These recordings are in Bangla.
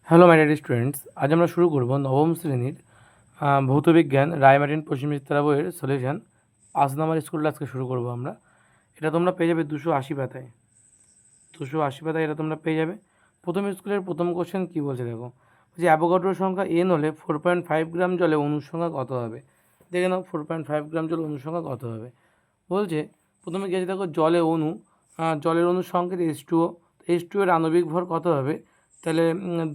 হ্যালো মাই ডিয়ার স্টুডেন্টস, আজ আমরা শুরু করব নবম শ্রেণীর ভৌতবিজ্ঞান রায়মার্টিন পশ্চিম বিস্তারা বইয়ের সলিউশন। 5 নম্বর স্কুলটা আজকে শুরু করব আমরা। এটা তোমরা পেয়ে যাবে 280 পাতায়। 280 পাতায় এটা তোমরা পেয়ে যাবে। প্রথম স্কুলের প্রথম কোশ্চেন কী বলছে দেখো, যে অ্যাভোগাড্রোর সংখ্যা n হলে 4.5 গ্রাম জলে অণুর সংখ্যা কত হবে। দেখে নাও 4.5 গ্রাম জলে অণুর সংখ্যা কত হবে। বলছে প্রথমে গেছে দেখো জলে অণু, জলের অণুর সংকেত H2O এর আণবিক ভর কত হবে। তাহলে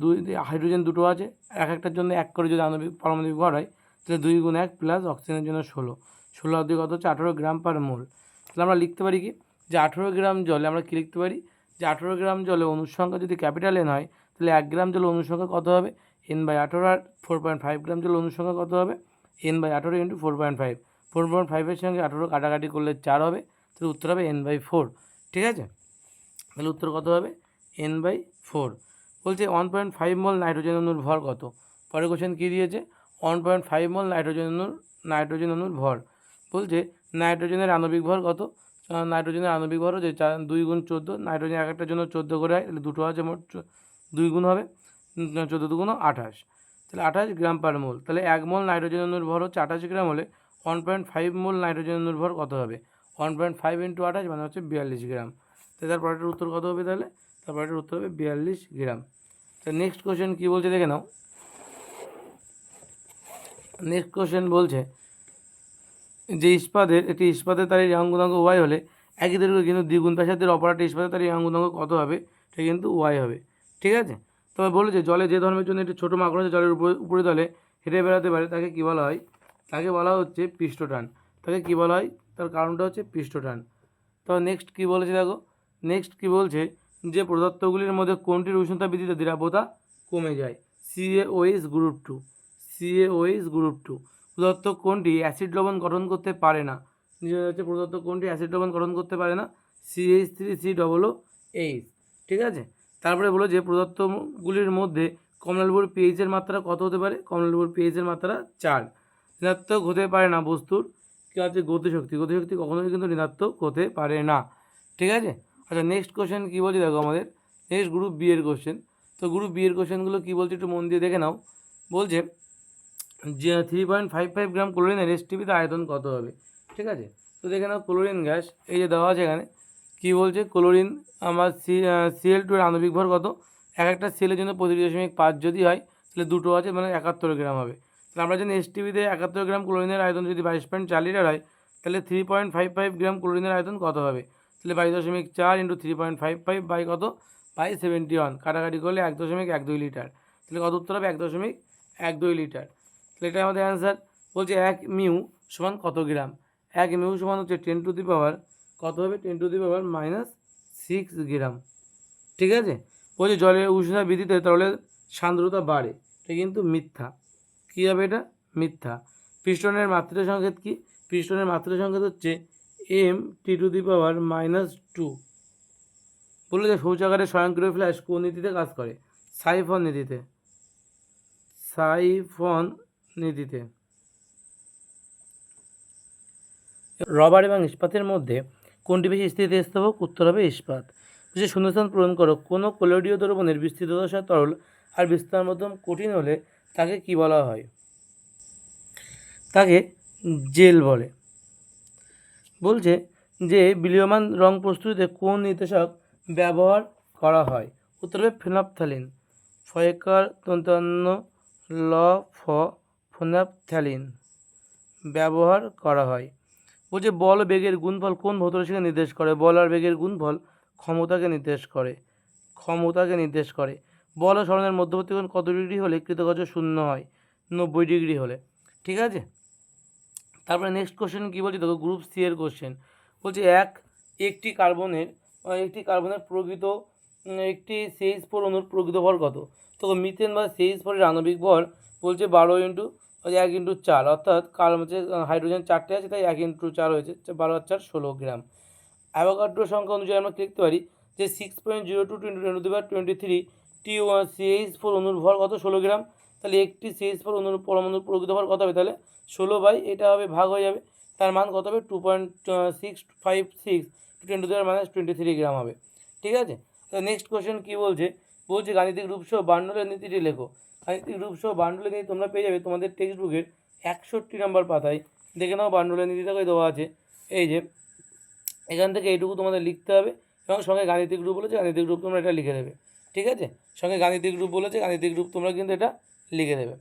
দুই হাইড্রোজেন দুটো আছে, এক একটার জন্য এক করে যদি পারমাণবিক ভর হয় তাহলে 2 গুণ 1 প্লাস অক্সিজেনের জন্য 16 অধিক কত হচ্ছে 18 গ্রাম পার মোল। তাহলে আমরা লিখতে পারি কি, যে 18 গ্রাম জলে আমরা কী লিখতে পারি, যে 18 গ্রাম জলে অণুর সংখ্যা যদি ক্যাপিটাল N হয় তাহলে 1 গ্রাম জলে অণুর সংখ্যা কত হবে N/18, আর 4.5 গ্রাম জলে অণুর সংখ্যা কত হবে N/18 × 4.5। 4.5-এর সঙ্গে 18 কাটাকাটি করলে 4 হবে, তাহলে উত্তর হবে N/4। ঠিক আছে, তাহলে উত্তর কত হবে N/4। বলছে 1.5 মোল নাইট্রোজেন অণুর ভর কত। পরের কোশ্চেন কী দিয়েছে, 1.5 মোল নাইট্রোজেন অণুর ভর। বলছে নাইট্রোজেনের আণবিক ভর কত। নাইট্রোজেনের আণবিক ভর হচ্ছে 2 গুণ 14, নাইট্রোজেন এক একটার জন্য 14 করে হয়, তাহলে দুটো আছে মোট 2 গুণ হবে 14 2 গুণ 28, তাহলে 28 গ্রাম পার মোল। তাহলে 1 মোল নাইট্রোজেন অণুর ভর হচ্ছে 28 গ্রাম হলে 1.5 মোল নাইট্রোজেন অণুর ভর কত হবে। 1.5 × 28 মানে হচ্ছে 42 গ্রাম। তাহলে তারপরের উত্তর কত হবে, তাহলে তারপরের উত্তর হবে 42 গ্রাম। তো নেক্সট কোশ্চেন কী বলছে দেখে নাও। নেক্সট কোশ্চেন বলছে যে একটি ইস্পাতের তারের রিয়াং গুণাঙ্ক ওয়াই হলে একই দৈর্ঘ্য কিন্তু দ্বিগুণ ব্যাসার্ধের অপর একটি ইস্পাতের তারের রিয়াং গুণাঙ্ক কত হবে, এটা কিন্তু ওয়াই হবে। ঠিক আছে, তবে বলেছে জলে যে ধর্মের জন্য একটি ছোটো মাকড়সা জলের উপরিতলে হেঁটে বেড়াতে পারে তাকে কী বলা হয়, তাকে বলা হচ্ছে পৃষ্ঠটান। তাকে কী বলা হয়, তার কারণটা হচ্ছে পৃষ্ঠটান। তো নেক্সট কী বলেছে দেখো, নেক্সট কী বলছে, যে পদার্থগুলির মধ্যে কোনটির উষ্ণতা বৃদ্ধিতে দ্রাব্যতা কমে যায়। CaOH গ্রুপ 2, CaOH গ্রুপ 2 পদার্থ কোনটি অ্যাসিড লবণ গঠন করতে পারে না। হচ্ছে পদার্থ কোনটি অ্যাসিড লবণ গঠন করতে পারে না, CH3COOH। ঠিক আছে, তারপরে বলো যে পদার্থগুলির মধ্যে কমলালেবুর পিএইচের মাত্রা কত হতে পারে। কমলালেবুর পিএইচের মাত্রা 4। ঋণাত্মক হতে পারে না বস্তুর কী আছে গতিশক্তি। গতিশক্তি কখনোই কিন্তু ঋণাত্মক হতে পারে না। ঠিক আছে, আচ্ছা নেক্সট কোশ্চেন কী বলছে দেখো আমাদের, নেক্সট গ্রুপ বি এর কোশ্চেন। তো গ্রুপ বি এর কোশ্চেনগুলো কী বলছে একটু মন দিয়ে দেখে নাও। বলছে যে 3.55 গ্রাম ক্লোরিনের এসটিপিতে আয়তন কত হবে। ঠিক আছে, তো দেখে নাও ক্লোরিন গ্যাস এই যে দেওয়া আছে এখানে, কী বলছে ক্লোরিন আমার Cl2 এর আণবিক ভর কত। এক একটা সেলের জন্য 25.5 যদি হয় তাহলে দুটো আছে মানে 71 গ্রাম হবে। তাহলে আমরা জানি এসটিপিতে 71 গ্রাম ক্লোরিনের আয়তন যদি 22.4 লিটার হয় তাহলে 3.55 গ্রাম ক্লোরিনের আয়তন কত হবে। তাহলে 22.4 × 3.55 বাই কত বাই 71, কাটাকাটি করলে 1.12 লিটার। তাহলে কত উত্তর হবে 1.12 লিটার। তাহলে এটা আমাদের অ্যান্সার। বলছে 1 মিউ সমান কত গ্রাম। 1 মিউ সমান হচ্ছে 10⁻, কত হবে 10⁻⁻6 গ্রাম। ঠিক আছে, বলছে জলের উষ্ণতা বৃদ্ধিতে তরলের সান্দ্রতা বাড়ে, এটা কিন্তু মিথ্যা। কী হবে এটা, মিথ্যা। পিস্টনের মাত্রা সংকেত কি, পিস্টনের মাত্রা সংকেত হচ্ছে M(T⁻²). বললো যে শৌচাগারে স্বয়ংক্রিয় ফ্ল্যাশ কোন নীতিতে কাজ করে, সাইফন নীতিতে। সাইফন নীতিতে। রবার এবং ইস্পাতের মধ্যে কোনটি বেশি স্থিতিস্থাপক, উত্তর হবে ইস্পাত। যে শূন্যস্থান পূরণ করো, কোনো কোলোডীয় দ্রবণের বিস্তৃত দশায় তরল আর বিস্তার মধ্যম কঠিন হলে তাকে কি বলা হয়, তাকে জেল বলে। বলছে যে বিলীয়মান রং প্রস্তুতিতে কোন নির্দেশক ব্যবহার করা হয়, উত্তর হবে ফেনপথ্যালিন। ফয়কার 53 ল ফ ফেনপথ্যালিন ব্যবহার করা হয়। বলছে বল বেগের গুণফল কোন ভৌত রাশিকে নির্দেশ করে। বল আর বেগের গুণফল ক্ষমতাকে নির্দেশ করে, ক্ষমতাকে নির্দেশ করে। বল ও সরণের মধ্যবর্তী কোণ কত ডিগ্রি হলে কৃতকার্য শূন্য হয়, 90 ডিগ্রি হলে। ঠিক আছে, তারপরে নেক্সট কোশ্চেন কী বলছে দেখো, গ্রুপ সি এর কোশ্চেন। বলছে একটি কার্বনের প্রকৃত একটি CH4 অণুর প্রকৃত ভর কত। তো মিথেন বা CH4 এর আণবিক ভর বলছে 12 × 1 × 4, অর্থাৎ হচ্ছে হাইড্রোজেন 4টে আছে তাই 1 × 4 হয়েছে, 12 আর 4 16 গ্রাম। অ্যাভোগাড্রো সংখ্যা অনুযায়ী আমরা লিখতে পারি যে 6.02 × 10⁻23 CH4 অণুর ভর কত 16 গ্রাম। তাহলে একটি CH4 অণুর পরমাণুর প্রকৃত ভর কত হবে, তাহলে 16 বাই এটা হবে ভাগ হয়ে যাবে, তার মান কত হবে 2.656 × 10⁻23 গ্রাম হবে। ঠিক আছে, তো নেক্সট কোশ্চেন কী বলছে, বলছে গাণিতিক রূপ সহ বার্নৌলির নীতিটি লেখো। গাণিতিক রূপ সহ বার্নৌলির নীতি তোমরা পেয়ে যাবে তোমাদের টেক্সট বুকের 61 নম্বর পাতায়। দেখে নাও বার্নৌলির নীতিটাকে দেওয়া আছে। এই যে এখান থেকে এইটুকু তোমাদের লিখতে হবে এবং সঙ্গে গাণিতিক রূপ বলেছে, গাণিতিক রূপ তোমরা এটা লিখে দেবে। ঠিক আছে, সঙ্গে গাণিতিক রূপ বলেছে, গাণিতিক রূপ তোমরা কিন্তু এটা লিখে দেবে।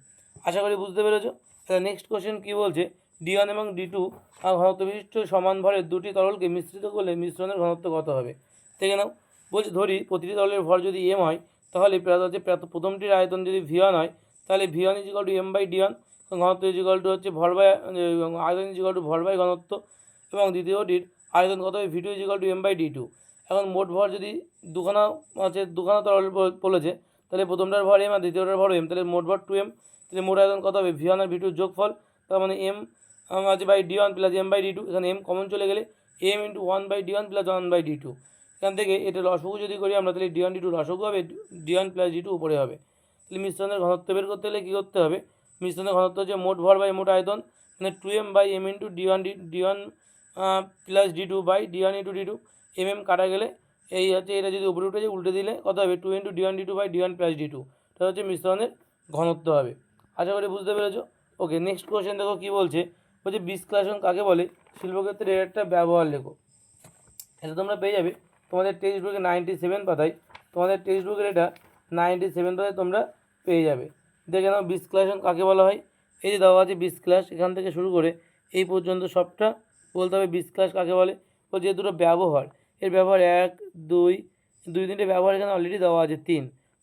আশা করি বুঝতে পেরেছো। তাহলে নেক্সট কোশ্চেন কী বলছে, D1 এবং D2 ঘনত্ব বিশিষ্ট সমান ভরের দুটি তরলকে মিশ্রিত করলে মিশ্রণের ঘনত্ব কত হবে। দেখে নাও, বলছে ধরি প্রতিটি তরলের ভর যদি m হয়, তাহলে প্রথমটির আয়তন যদি V1 হয়, তাহলে V1 = m/D1, ঘনত্ব হচ্ছে ভর বাই আয়তন ভর বাই ঘনত্ব, এবং দ্বিতীয়টির আয়তন কত হবে, V2 = m/D2। এখন মোট ভর যদি দুখানা তরল বলেছে, তাহলে প্রথমটার ভর m আর দ্বিতীয়টার ভর m, তাহলে মোট ভর 2m। তাহলে মোট আয়তন কত হবে, V1 আর V2 যোগফল, তার মানে m বাই D1 + m/D2। এখানে m কমন চলে গেলে m × 1/D1 + 1/D2। এখান থেকে এটা লসগু যদি করি আমরা, তাহলে D1 D2 লসগু হবে, D1 + D2 উপরে হবে। তাহলে মিশ্রণের ঘনত্ব বের করতে হলে কী করতে হবে, মিশ্রণের ঘনত্ব হচ্ছে মোট ভর বাই মোট আয়তন, মানে 2m/m × D1 + D2/D1 × D2। কাটা গেলে এই হচ্ছে, এটা যদি উপরে উঠে যায় উল্টে দিলে কত হবে, 2 × D1 D2/D1 + D2। এটা হচ্ছে মিশ্রণের ঘনত্ব হবে। আশা করি বুঝতে পেরেছো। ওকে, নেক্সট কোশ্চেন দেখো কী বলছে, বিশ্লেষণ কাকে বলে, শিল্পক্ষেত্রে এর একটা ব্যবহার লেখো। এটা তোমরা পেয়ে যাবে তোমাদের টেক্সট বুকে 97 পাতায়। তোমাদের টেক্সট বুকের এটা 97 পাতায় তোমরা পেয়ে যাবে। দেখে নাও বিশ্লেষণ কাকে বলা হয়। এই যে দেওয়া আছে বিশ্লেষ, এখান থেকে শুরু করে এই পর্যন্ত সবটা বলতে হবে বিশ্লেষ কাকে বলে। যে দুটো ব্যবহার, এর ব্যবহার 1 2 3টে ব্যবহার এখানে অলরেডি দেওয়া আছে,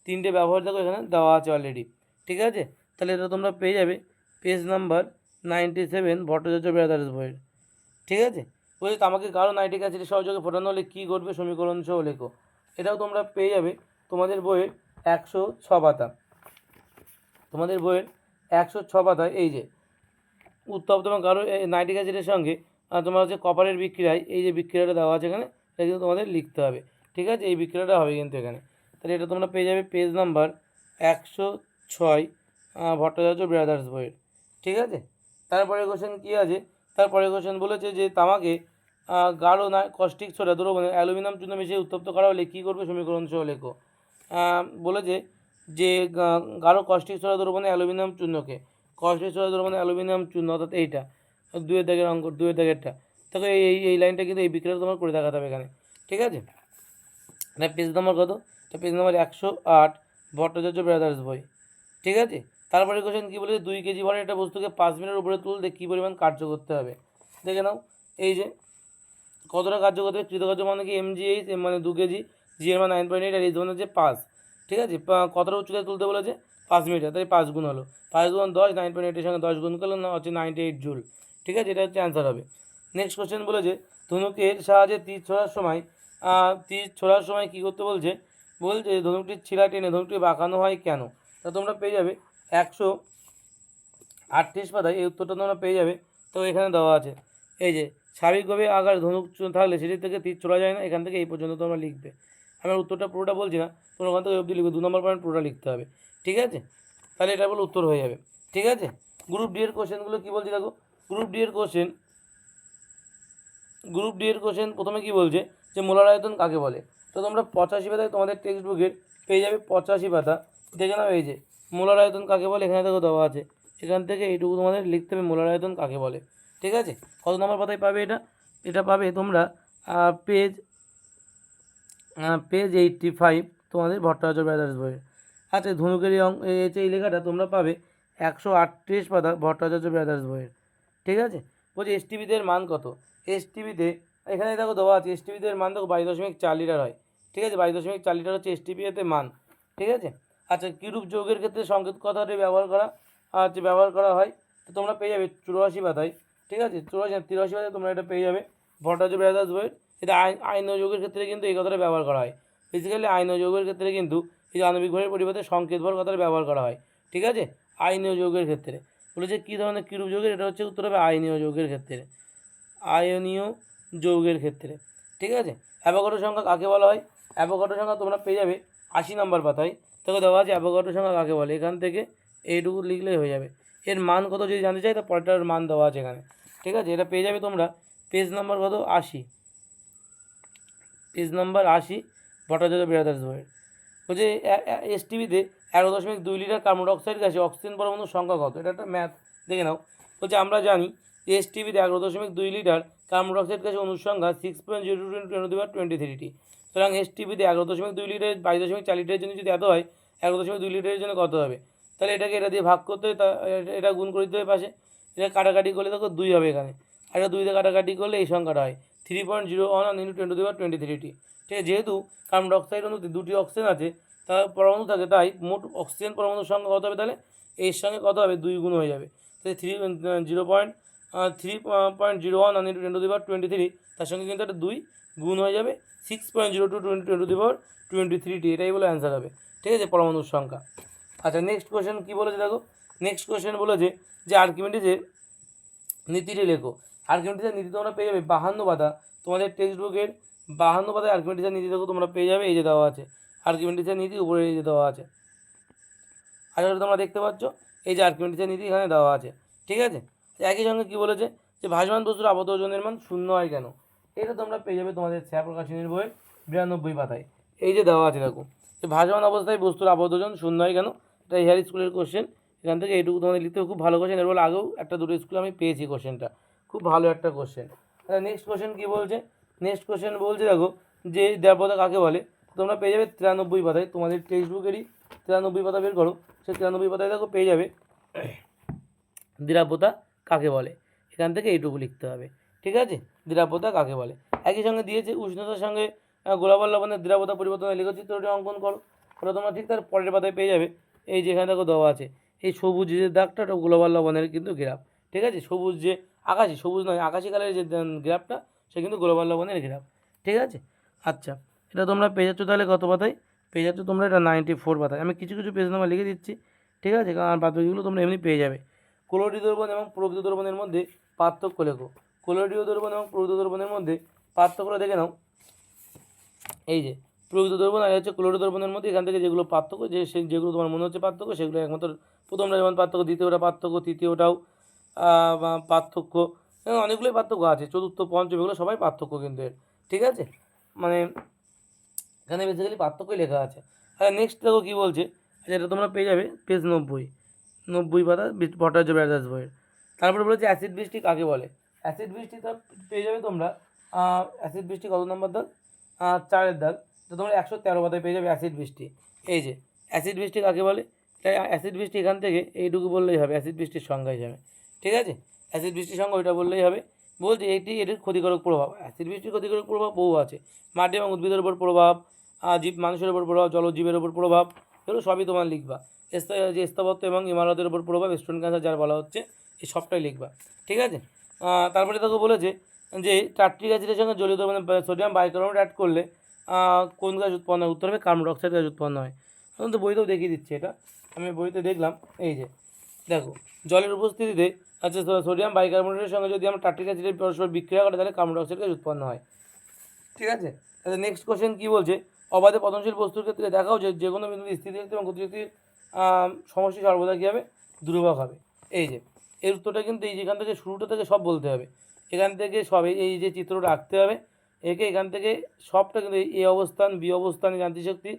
3টে ব্যবহার দেখো এখানে দেওয়া আছে অলরেডি। ঠিক আছে, তাহলে এটা তোমরা পেয়ে যাবে পেজ নাম্বার 97 ভট্টাচার্য ব্রাদার্স বইয়ের। ঠিক আছে, বলছে আমাকে গাঢ় নাইট্রিক অ্যাসিডের সহযোগে ফোটানো হলে কী ঘটবে, সমীকরণ সহ লেখো। এটাও তোমরা পেয়ে যাবে তোমাদের বইয়ের 106 পাতা। তোমাদের বইয়ের 106 পাতায় এই যে উত্তপ্ত এবং গাঢ় নাইট্রিক অ্যাসিডের সঙ্গে তোমার হচ্ছে কপারের বিক্রিয়ায়, এই যে বিক্রিয়াটা দেওয়া আছে এখানে, এটা কিন্তু তোমাদের লিখতে হবে। ঠিক আছে, এই বিক্রিয়াটা হবে কিন্তু এখানে। তাহলে এটা তোমরা পেয়ে যাবে পেজ নাম্বার 106 ভট্টাচার্য ব্রাদার্স বইয়ের। ঠিক আছে, তারপরে কোশ্চেন কী আছে, তারপরে কোশ্চেন বলেছে যে তামাকে গাঢ় কস্টিক সোডা দ্রবণে অ্যালুমিনিয়াম চূর্ণ মিশিয়ে উত্তপ্ত করা হলে কী করবে, সমীকরণ সহ লেখো। বলেছে যে গাঢ় কস্টিক সোডা দ্রবণে অ্যালুমিনিয়াম চূর্ণকে, কস্টিক সোডা দ্রবণে অ্যালুমিনিয়াম চূর্ণ, অর্থাৎ এইটা 2 দাগের অঙ্ক, 2 দাগেরটা। দেখো এই লাইনটা কিন্তু এই বিক্রিয়াটা তোমার করে দেখাতে হবে এখানে। ঠিক আছে, পেজ নম্বর কত, পেজ নম্বর 108 ভট্টাচার্য ব্রাদার্স বই। ঠিক আছে, তারপরে কোশ্চেন কী বলেছে, 2 কেজি ভরের একটা বস্তুকে 5 মিনিটের উপরে তুলতে কী পরিমাণ কার্য করতে হবে। দেখে নাও, এই যে কতটা কার্য করতে হবে, কৃতকার্য মানে কি mgh, মানে 2 কেজি, জি এর মান 9.8 আর এই ধরনের যে 5। ঠিক আছে, কতটা উচ্চতায় তুলতে বলেছে, 5 মিটার, তাই 5 গুণ হলো, 5 গুণ 10, 9.8 এর সঙ্গে 10 গুণ করলে না হচ্ছে 98 জুল। ঠিক আছে, এটা হচ্ছে অ্যান্সার হবে। নেক্সট কোশ্চেন বলেছে ধনুকের সাহায্যে তীর ছোড়ার সময় কী করতে বলছে, ধনুকটির ছিলা টেনে ধনুকটি বাঁকানো হয় কেন। তা তোমরা পেয়ে যাবে 138 পাতায় এই উত্তরটা তোমরা পেয়ে যাবে। তো এখানে দেওয়া আছে, এই যে স্বাভাবিকভাবে আকার ধনুক থাকলে সেটি থেকে তীর ছোড়া যায় না, এখান থেকে এই পর্যন্ত তোমরা লিখবে। আমি উত্তরটা পুরোটা বলছি না, তোমরা ওখান থেকে অবধি লিখবে, 2 নম্বর পয়েন্ট পুরোটা লিখতে হবে। ঠিক আছে, তাহলে এটা বলে উত্তর হয়ে যাবে। ঠিক আছে, গ্রুপ ডি এর কোশ্চেনগুলো কী বলছি দেখো। গ্রুপ ডি এর কোশ্চেন প্রথমে কী বলছে, যে মোলার আয়তন কাকে বলে। তো তোমরা 85 পাতায় তোমাদের টেক্সট বুকের পেয়ে যাবে 85 পাতা। দেখে নাও, এই যে মোলার আয়তন কাকে বলে এখানে দেখো দেওয়া আছে, এখান থেকে এইটুকু তোমাদের লিখতে হবে, মোলার আয়তন কাকে বলে। ঠিক আছে, কত নম্বর পাতায় পাবে এটা পাবে তোমরা পেজ 85 তোমাদের ভট্টাচার্য ব্রাদার্স বইয়ের। আচ্ছা, ধনুকের এই লেখাটা তোমরা পাবে 138 পাতা ভট্টাচার্য ব্রাদার্স বইয়ের। ঠিক আছে, বলছি এসটিভিদের মান কত। এসটিভিতে এখানে দেখো দেওয়া আছে, এসটিভিদের মান দেখো 22.4 লিটার হয়। ঠিক আছে, 22.4 লিটার হচ্ছে এসটিভিতে মান। ঠিক আছে, আচ্ছা, কিরূপ যৌগের ক্ষেত্রে সংকেত কথাটি ব্যবহার করা হয়। তো তোমরা পেয়ে যাবে 84 পাতায়। ঠিক আছে, 83 পাতায় তোমরা এটা পেয়ে যাবে ভট্টাচার্য ব্রাদার্স বইয়ের। এটা আইনীয় যৌগের ক্ষেত্রে কিন্তু এই কথাটা ব্যবহার করা হয়। বেসিক্যালি আইনীয় যৌগের ক্ষেত্রে কিন্তু এই আণবিক ভরের পরিবর্তে সংকেত ভর কথাটা ব্যবহার করা হয়। ঠিক আছে, আইনীয় যৌগের ক্ষেত্রে বলেছে কী ধরনের কিরূপ যৌগের, এটা হচ্ছে উত্তর হবে আইনীয় যৌগের ক্ষেত্রে, আয়নীয় যৌগের ক্ষেত্রে। ঠিক আছে, অ্যাভোগাড্রো সংখ্যা কাকে বলা হয়। অ্যাভোগাড্রো সংখ্যা তোমরা পেয়ে যাবে 80 নম্বর পাতায়। তোকে দেওয়া আছে অ্যাভোগাড্রো সংখ্যা কাকে বলে, এখান থেকে এইটুকু লিখলেই হয়ে যাবে। এর মান কত যদি জানতে চাই, তা পরেরটার মান দেওয়া আছে এখানে। ঠিক আছে, এটা পেয়ে যাবে তোমরা পেজ নাম্বার কত, 80, পেজ নাম্বার 80 ভট্টাচার্য ব্রাদার্স বইয়ের। বলছে এসটিভিতে 11.2 লিটার কার্বন ডাইঅক্সাইড গ্যাসে অক্সিজেন পরমাণুর সংখ্যা কত? এটা একটা ম্যাথ দেখে নাও। বলছে আমরা জানি এসটিভিতে 11.2 লিটার কার্বন ডাইঅক্সাইড গ্যাসের অণুর সংখ্যা 6.02 × 10⁻23 সুতরাং এসটিভিতে 11.2 লিটার 22.4 লিটারের জন্য যদি এত হয় 11.2 লিটারের জন্য কত হবে? তাহলে এটাকে এটা দিয়ে ভাগ করতে হবে, এটা গুণ করে দিতে হবে পাশে, এটা কাটাকাটি করলে দেখো 2 হবে এখানে, আর এটা 2 দিয়ে কাটাকাটি করলে এই সংখ্যাটা হয় 3.01 × 10⁻23। ঠিক আছে, যেহেতু কার্বন ডাইঅক্সাইড অণুতে 2টি অক্সিজেন আছে, তার পরমাণু থাকে, তাই মোট অক্সিজেন পরমাণুর সংখ্যা কত হবে? তাহলে এর সঙ্গে কত হবে? 2 গুণ হয়ে যাবে। তাহলে 3.01 × 10⁻23, তার সঙ্গে কিন্তু একটা 2 গুণ হয়ে যাবে 6.02 × 10⁻23, এটাই বলে অ্যান্সার হবে। ঠিক আছে, পরমাণুর সংখ্যা। আচ্ছা, নেক্সট কোয়েশ্চেন কী বলেছে দেখো। নেক্সট কোয়েশ্চেন বলেছে যে আর্কিমিডিজের নীতিটি লেখো। আর্কিমিডিজের নীতি তোমরা পেয়ে যাবে 52 পাতা, তোমাদের টেক্সট বুকের 52 পাতায় আর্কিমিডিজের নীতি দেখো তোমরা পেয়ে যাবে, এই যে দেওয়া আছে আর্কিমিডিজের নীতি, উপরে এই যে দেওয়া আছে। আশা করি তোমরা দেখতে পাচ্ছ, এই যে আর্কিমিডিজের নীতি এখানে দেওয়া আছে। ঠিক আছে, একই সঙ্গে কী বলেছে যে ভাসমান বস্তুর আবদ্ধ ওজনের মান শূন্য হয় কেন? এটা তোমরা পেয়ে যাবে তোমাদের ছায়া প্রকাশনীর বইয়ের 92 পাতায়, এই যে দেওয়া আছে দেখো, যে ভাসমান অবস্থায় বস্তুর আবদ্ধ ওজন শূন্য হয় কেন? এটা হেয়ার স্কুলের কোশ্চেন, এখান থেকে এইটুকু তোমাদের লিখতে খুব ভালো কোশ্চেন, এর বলে আগেও একটা দুটো স্কুলে আমি পেয়েছি কোশ্চেনটা, খুব ভালো একটা কোশ্চেন। নেক্সট কোশ্চেন কী বলছে? নেক্সট কোশ্চেন বলছে দেখো যে দেবতা কাকে বলে? তোমরা পেয়ে যাবে 93 পাতায়, তোমাদের টেক্সট বুকেরই 93 পাতা বের করো, সেই 93 পাতায় দেখো পেয়ে যাবে দ্রাব্যতা কাকে বলে, এখান থেকে এইটুকু লিখতে হবে। ঠিক আছে, দ্রাব্যতা কাকে বলে। একই সঙ্গে দিয়েছে উষ্ণতার সঙ্গে গোলাবার লবণের দ্রাব্যতা পরিবর্তনের লেখচিত্রটি অঙ্কন করো। ওটা তোমরা ঠিক তার পরের পাতায় পেয়ে যাবে, এই যেখানে দেখো দেওয়া আছে এই সবুজ যে দাগটা, ওটা গোলাবার লবণের কিন্তু গ্রাফ। ঠিক আছে, সবুজ যে আকাশি, সবুজ নয় আকাশি কালারের যে গ্রাফটা, সে কিন্তু গোলাবার লবণের গ্রাফ। ঠিক আছে, আচ্ছা, এটা তোমরা পেয়ে যাচ্ছ তাহলে কত পাতায়? পেয়ে যাচ্ছ তোমরা এটা 94 পাতায়। আমি কিছু কিছু পেজ নাম্বার লিখে দিচ্ছি, ঠিক আছে, কারণ বাদবাকিগুলো তোমরা এমনি পেয়ে যাবে। ক্লোরিডীয় দ্রবণ এবং প্রকৃত দ্রবণের মধ্যে পার্থক্য লেখো। ক্লোরিডীয় দ্রবণ এবং প্রকৃত দ্রবণের মধ্যে পার্থক্যটা দেখে নাও। এই যে প্রকৃত দ্রবণ আর হচ্ছে ক্লোরিডীয় দ্রবণের মধ্যে এখান থেকে যেগুলো পার্থক্য, যেগুলো তোমার মনে হচ্ছে পার্থক্য, সেগুলো একমাত্র প্রথমটা যেমন পার্থক্য, দ্বিতীয়টা পার্থক্য, তৃতীয়টাও পার্থক্য, অনেকগুলোই পার্থক্য আছে, চতুর্থ পঞ্চম এগুলো সবাই পার্থক্য কিন্তু এর। ঠিক আছে, মানে এখানে বেসিক্যালি পার্থক্যই লেখা আছে। আর নেক্সট দেখো কী বলছে, এটা তোমরা পেয়ে যাবে পেজ 90 পাতা ভট্টাচার্য ব্রাদার্স বইয়ের। তারপরে বলেছে অ্যাসিড বৃষ্টি কাকে বলে? অ্যাসিড বৃষ্টি তো পেয়ে যাবে তোমরা, অ্যাসিড বৃষ্টি কত নম্বর দাগ? 4-এর দাগ, তো তোমরা 113 পাতায় পেয়ে যাবে অ্যাসিড বৃষ্টি। এই যে অ্যাসিড বৃষ্টি কাকে বলে, তাই অ্যাসিড বৃষ্টি এখান থেকে এইটুকু বললেই হবে অ্যাসিড বৃষ্টির সংজ্ঞা হিসাবে। ঠিক আছে, অ্যাসিড বৃষ্টির সংজ্ঞা ওইটা বললেই হবে। বলছে এটির ক্ষতিকারক প্রভাব। অ্যাসিড বৃষ্টির ক্ষতিকারক প্রভাব বহু আছে, মাটি এবং উদ্ভিদের উপর প্রভাব, জীব মানুষের উপর প্রভাব, জলজীবের উপর প্রভাব, এগুলো সবই তোমার লিখবা। যে স্থাপত্য এবং ইমারতের উপর প্রভাব, স্টোন ক্যান্সার যার বলা হচ্ছে, এই সবটাই লিখবা। ঠিক আছে, তারপরে তোকে বলেছে যে টার্ট্রিক অ্যাসিডের সঙ্গে জলীয় দ্রবণে সোডিয়াম বাইকার্বনেট অ্যাড করলে কোন গ্যাস উৎপন্ন হয়? উত্তর হবে কার্বন ডাইঅক্সাইড গ্যাস উৎপন্ন হয়। এখন তো বইতেও দেখিয়ে দিচ্ছে এটা, আমি বইতে দেখলাম। এই যে দেখো, জলের উপস্থিতিতে আচ্ছা সোডিয়াম বাইকার্বনেটের সঙ্গে যদি আমরা টার্ট্রিক অ্যাসিডের পরস্পর বিক্রিয়া করে তাহলে কার্বন ডাইঅক্সাইড গ্যাস উৎপন্ন হয়। ঠিক আছে, তাহলে নেক্সট কোশ্চেন কী বলছে? অবাধে পতনশীল বস্তুর ক্ষেত্রে দেখাও যে কোনো বিন্দুতে স্থিতিশক্তি এবং গতিশক্তির সমষ্টি সর্বদা কী হবে? ধ্রুবক হবে। এই যে এর উত্তরটা কিন্তু এই যেখান থেকে শুরুটা থেকে সব বলতে হবে, এখান থেকে সব এই যে চিত্রটা আঁকতে হবে, একে এখান থেকে সবটা কিন্তু এ অবস্থান, বি অবস্থান যান্ত্রিক শক্তি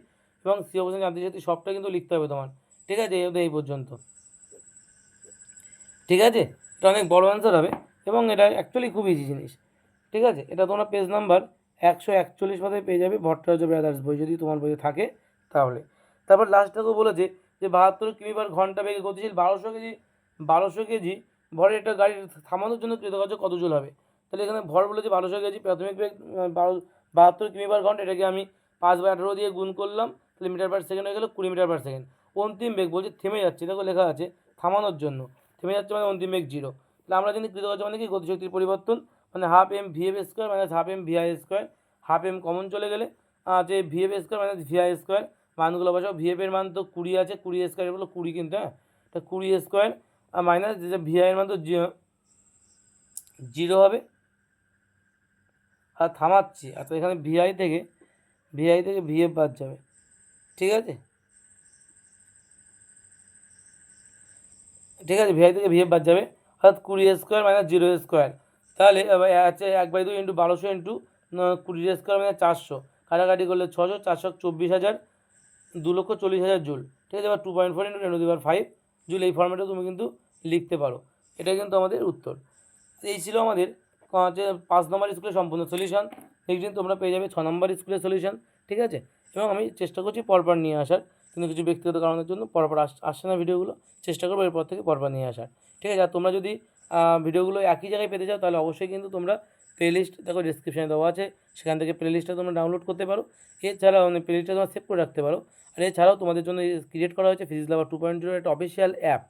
এবং সি অবস্থান যান্ত্রিক শক্তি সবটা কিন্তু লিখতে হবে তোমার। ঠিক আছে, এই পর্যন্ত। ঠিক আছে, এটা অনেক বড় অ্যান্সার হবে এবং এটা অ্যাকচুয়ালি খুব ইজি জিনিস। ঠিক আছে, এটা তোমরা পেজ নাম্বার 141 পাতায় পেয়ে যাবে ভট্টাচার্য ব্রাদার্স বই, যদি তোমার বইয়ে থাকে তাহলে। তারপর লাস্টটাকেও বলেছে যে 72 কিমি/ঘন্টা বেগে গতিশীল 1200 কেজি ভরের একটা গাড়ি থামানোর জন্য কৃতকার্য কত জুল হবে? তাহলে এখানে ভর বলেছে 1200 কেজি, প্রাথমিক বেগ 72 কিমি/ঘন্টা, এটাকে আমি 5/18 দিয়ে গুণ করলাম, তাহলে মিটার/সেকেন্ড হয়ে গেল 20 মিটার/সেকেন্ড। অন্তিম বেগ বলছে থেমে যাচ্ছে, দেখো লেখা আছে থামানোর জন্য, থেমে যাচ্ছে মানে অন্তিম বেগ 0। তাহলে আমরা জানি কৃতকার্য মানে কি? গতিশক্তির পরিবর্তন, মানে ½ mv/s² - ½ mvi², half M common চলে গেলে যে v/s² - vi², মানগুলো বসাও। vf এর মান তো 20 আছে, 20 বলো 20 কিন্তু, হ্যাঁ, তা 20² মাইনাস যে vi এর মান তো 0 হবে, আর থামাচ্ছি, আর তো এখানে vi থেকে vf বাদ যাবে। ঠিক আছে, ঠিক আছে, vi থেকে vf বাদ যাবে, অর্থাৎ 20² - 0²। তাহলে আছে 1/2 × 1200 × 20² - 400, কাটাকাটি করলে 600, 400 24,000, 2,40,000 জুল, ঠিক আছে। এবার 2.4 × 10⁵ জুল, এই ফর্মেটেও তুমি কিন্তু লিখতে পারো। এটা কিন্তু আমাদের উত্তর। এই ছিল আমাদের যে 5 নম্বর স্কুলের সম্পূর্ণ সলিউশন। নেক্সট দিন তোমরা পেয়ে যাবে 6 নম্বর স্কুলের সলিউশন, ঠিক আছে। এবং আমি চেষ্টা করছি পরপর নিয়ে আসার, কিন্তু কিছু ব্যক্তিগত কারণের জন্য পরপর আসছে না ভিডিওগুলো, চেষ্টা করবো এরপর থেকে পরপর নিয়ে আসার, ঠিক আছে। আর তোমরা যদি ভিডিওগুলো একই জায়গায় পেতে চাও তাহলে অবশ্যই কিন্তু তোমরা প্লেলিস্ট দেখো ডিসক্রিপশানে দেওয়া আছে, সেখান থেকে প্লেলিস্টটা তোমরা ডাউনলোড করতে পারো। এছাড়াও প্লেলিস্টটা তোমরা সেভ করে রাখতে পারো। আর এছাড়াও তোমাদের জন্য ক্রিয়েট করা হয়েছে ফিজিক্স লাভার 2.0 একটা অফিসিয়াল অ্যাপ,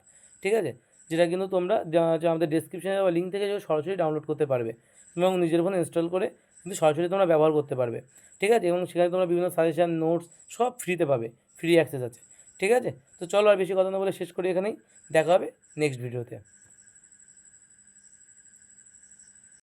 ঠিক আছে, যেটা কিন্তু তোমরা যে আমাদের ডিসক্রিপশানে দেওয়া লিঙ্ক থেকে সরাসরি ডাউনলোড করতে পারবে এবং নিজের ফোনে ইনস্টল করে কিন্তু সরাসরি তোমরা ব্যবহার করতে পারবে, ঠিক আছে। এবং সেখানে তোমরা বিভিন্ন সাজেশান, নোটস সব ফ্রিতে পাবে, ফ্রি অ্যাক্সেস আছে, ঠিক আছে। তো চলো আর বেশি কথা না বলে শেষ করি এখানেই, দেখা হবে নেক্সট ভিডিওতে।